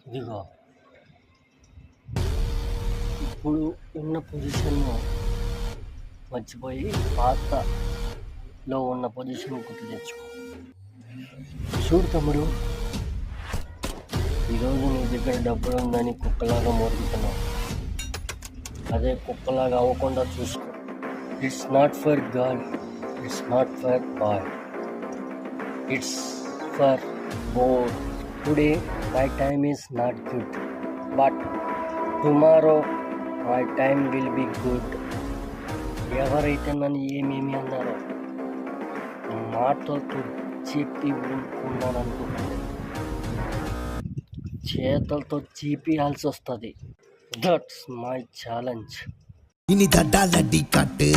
ఇదిగో ఇప్పుడు ఉన్న పొజిషన్ను మర్చిపోయి పాతలో ఉన్న పొజిషన్ గుర్తు తెచ్చుకో. చూడు తమ్ముడు, ఈరోజు నీ దగ్గర డబ్బులు ఉందని కుక్కలాగా మొరుగుతున్నావు. అదే కుక్కలాగా అవ్వకుండా చూసుకో. It's not for girl, it's not for boy, it's for both. Today my time is not good, but tomorrow my time will be good. ఎవరైతే నన్ను ఏమేమి అన్నారో మాటలతో చెప్పి ఊరుకున్నాను అనుకుంటుంది, చేతలతో చీపియాల్సి వస్తుంది. That's my challenge. இனி தட்டாலடி காட்டு